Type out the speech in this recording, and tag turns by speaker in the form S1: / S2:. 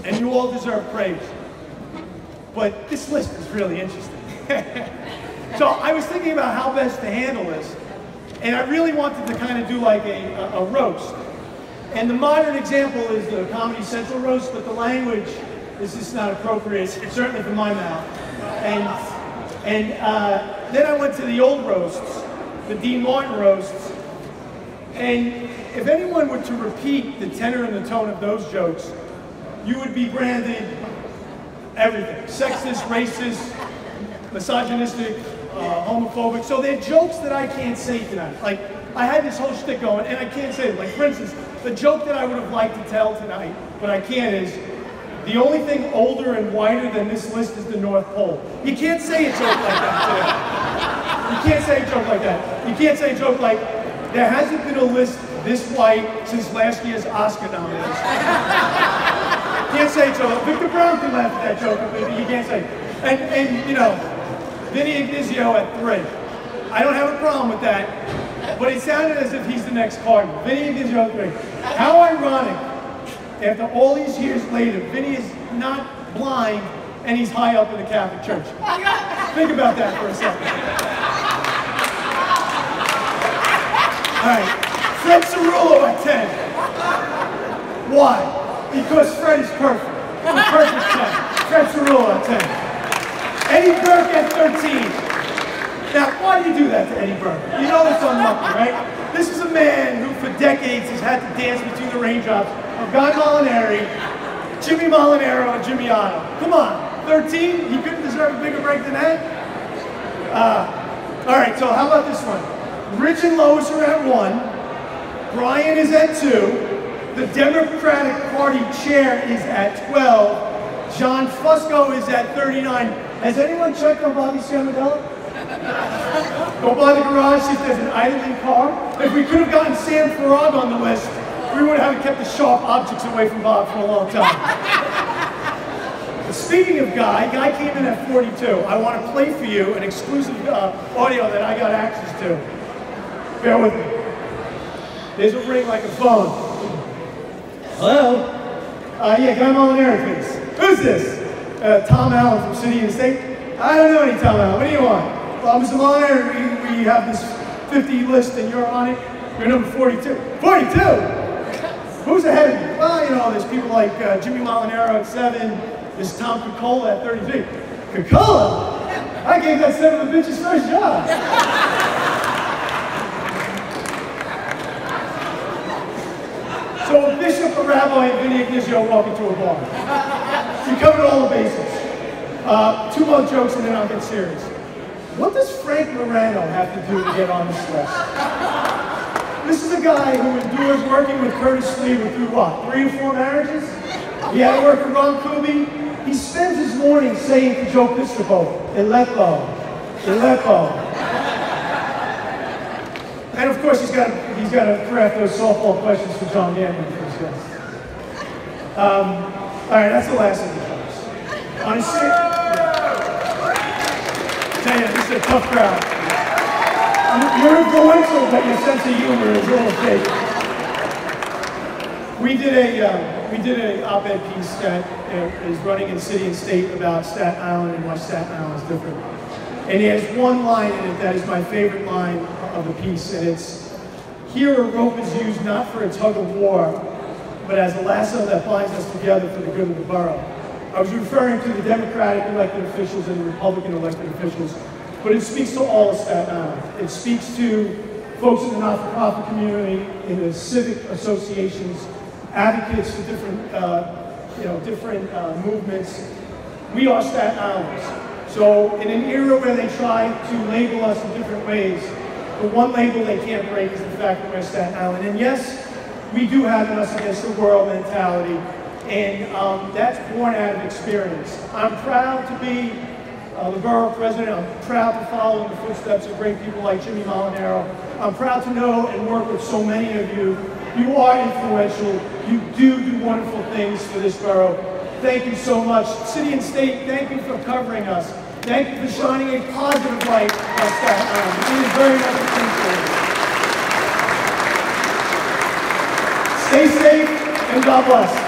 S1: and you all deserve praise. But this list is really interesting. So I was thinking about how best to handle this, and I really wanted to kind of do like a roast. And the modern example is the Comedy Central roast, but the language is just not appropriate, certainly from my mouth. And then I went to the old roasts, the Dean Martin roasts, and if anyone were to repeat the tenor and the tone of those jokes, you would be branded everything. Sexist, racist, misogynistic, homophobic. So they're jokes that I can't say tonight. Like, I had this whole shtick going, and I can't say it. Like, for instance, the joke that I would have liked to tell tonight, but I can't, is the only thing older and whiter than this list is the North Pole. You can't say a joke like that today. You can't say a joke like that. You can't say a joke like, there hasn't been a list this white since last year's Oscar nomination. You can't say a joke. Victor Brown can laugh at that joke, but you can't say. And you know, Vinny Ignazio at 3. I don't have a problem with that, but it sounded as if he's the next Cardinal. Vinny Ignazio at 3. How ironic, after all these years later, Vinny is not blind and he's high up in the Catholic Church. Think about that for a second. All right, Fred Cerullo at 10. Why? Because Fred is perfect. The perfect 10. Fred Cerullo at 10. Eddie Burke at 13. Now, why do you do that to Eddie Burke? You know it's unlucky, right? This is a man who for decades has had to dance between the raindrops of Guy Molinari, Jimmy Molinaro, and Jimmy Oddo. Come on, 13? He couldn't deserve a bigger break than that? All right, so how about this one? Rich and Lois are at 1. Brian is at 2. The Democratic Party chair is at 12. John Fusco is at 39. Has anyone checked on Bobby Ciamodella? Go by the garage, see if there's an idling car. If we could have gotten Sam Farag on the list, we would have kept the sharp objects away from Bob for a long time. Speaking of Guy came in at 42. I want to play for you an exclusive audio that I got access to. Bear with me. There's a ring like a phone. Hello? Yeah, Guy Molinari, please. Who's this? Tom Allen from City and State? I don't know any Tom Allen. What do you want? Well, Mr. Molinari, we have this 50 list and you're on it. You're number 42. 42? Who's ahead of you? Well, you know, there's people like Jimmy Molinaro at 7. There's Tom Coca-Cola at 33. Coca-Cola? I gave that son of a bitch his first job. So a bishop, a rabbi, and Vinny Ignazio walk into a bar. We covered all the bases. 2 more jokes and then I'll get serious. What does Frank Morano have to do to get on this list? This is a guy who endures working with Curtis Sleever through what, 3 or 4 marriages? He had to work with Ron Kuby. He spends his morning saying to Joe Piscopo, Aleppo, Aleppo. And of course he's got to craft those softball questions for John Gambling for his guests. All right, that's the last of the jokes. On a serious, tell you, this is a tough crowd. You're influential, but your sense of humor is a little fake. We did a op-ed piece that is running in City and State about Staten Island and why Staten Island is different. And there's one line in it that is my favorite line of the piece, and it's, here a rope is used not for a tug of war, but as a lasso that binds us together for the good of the borough. I was referring to the Democratic elected officials and the Republican elected officials, but it speaks to all of Staten Island. It speaks to folks in the not-for-profit community, in the civic associations, advocates for different movements. We are Staten Islanders. So in an era where they try to label us in different ways, the one label they can't break is the fact that we're Staten Island. And yes, we do have an us against the world mentality, and that's born out of experience. I'm proud to be the borough president. I'm proud to follow in the footsteps of great people like Jimmy Molinaro. I'm proud to know and work with so many of you. You are influential. You do wonderful things for this borough. Thank you so much. City and State, thank you for covering us. Thank you for shining a positive light on Staten Island. It is very much appreciated. Stay safe and God bless.